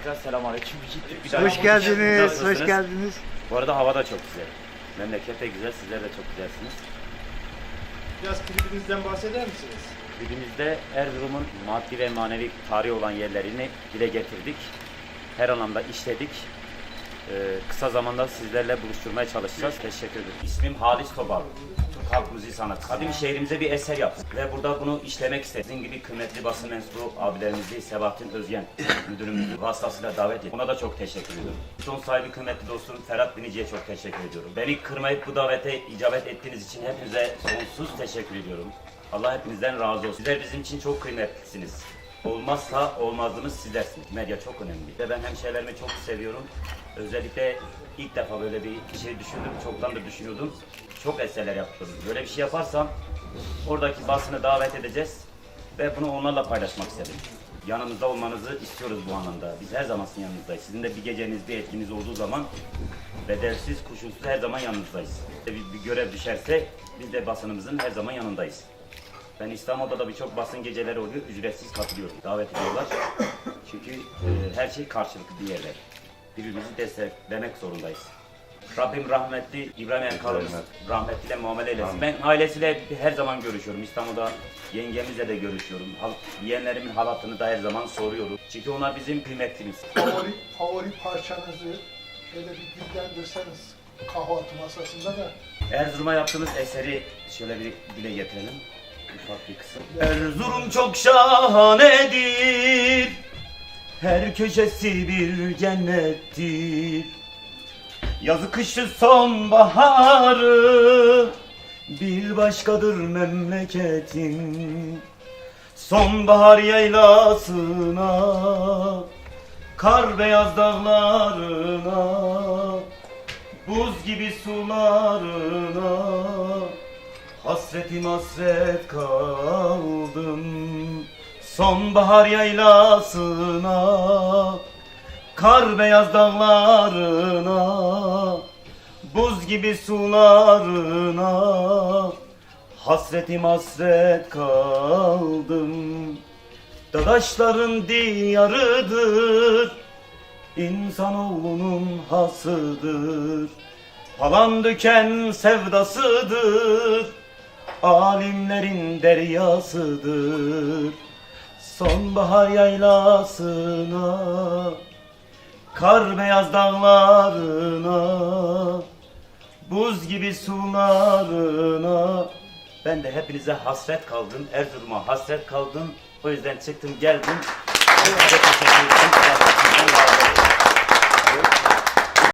Tekrar selamünaleyküm. Hoş geldiniz, hoş geldiniz. Bu arada hava da çok güzel. Memleket de güzel, sizler de çok güzelsiniz. Biraz klibinizden bahseder misiniz? Klibimizde Erzurum'un maddi ve manevi tarihi olan yerlerini dile getirdik. Her alanda işledik. Kısa zamanda sizlerle buluşturmaya çalışacağız. Teşekkür ederim. İsmim Halis Topal. Türk Halk Müziği Sanatçısı. Kadim şehrimize bir eser yaptık ve burada bunu işlemek istedim. Sizin gibi kıymetli basın mensubu abilerimizi Sebahattin Özyen müdürümüzün vasıtasıyla davet ettim. Ona da çok teşekkür ediyorum. Son sahibi kıymetli dostum Ferhat Binici'ye çok teşekkür ediyorum. Beni kırmayıp bu davete icabet ettiğiniz için hepinize sonsuz teşekkür ediyorum. Allah hepinizden razı olsun. Sizler bizim için çok kıymetlisiniz. Olmazsa olmazımız sizlersiniz. Medya çok önemli. Ve ben hemşehrilerimi çok seviyorum. Özellikle ilk defa böyle bir şey düşündüm. Çoktan da düşünüyordum. Çok eserler yaptım. Böyle bir şey yaparsam oradaki basını davet edeceğiz ve bunu onlarla paylaşmak istedim. Yanımızda olmanızı istiyoruz bu anlamda. Biz her zaman sizin yanınızdayız. Sizin de bir geceniz, bir etkiniz olduğu zaman bedelsiz, koşulsuz her zaman yanınızdayız. Bir görev düşerse biz de basınımızın her zaman yanındayız. Ben İstanbul'da da birçok basın geceleri oluyor, ücretsiz katılıyorum. Davet ediyorlar. Çünkü her şey karşılıklı bir yerler. Birbirimizi desteklemek zorundayız. Rabbim rahmetli İbrahim Erkal'ımız rahmetliyle muamele eylesin. Ben ailesiyle her zaman görüşüyorum. İstanbul'da yengemizle de görüşüyorum. Yeğenlerimin halatını da her zaman soruyorum. Çünkü onlar bizim kıymetlimiz. Favori parçanızı şöyle bir dillendirseniz kahvaltı masasında da. Erzurum'a yaptığımız eseri şöyle bir dile getirelim. Ufak bir kısım. Erzurum çok şahanedir. Her köşesi bir cennettir. Yazı kışı sonbaharı bir başkadır memleketin. Sonbahar yaylasına, kar beyaz dağlarına, buz gibi sularına hasretim hasret kaldım. Sonbahar yaylasına, kar beyaz dağlarına, buz gibi sularına hasretim hasret kaldım. Dadaşların diyarıdır, insanoğlunun hasıdır. Falan döken sevdasıdır, alimlerin deryasıdır. Sonbahar yaylasına, kar beyaz dağlarına, buz gibi sularına. Ben de hepinize hasret kaldım, Erzurum'a hasret kaldım. O yüzden çıktım geldim. Teşekkür ederim.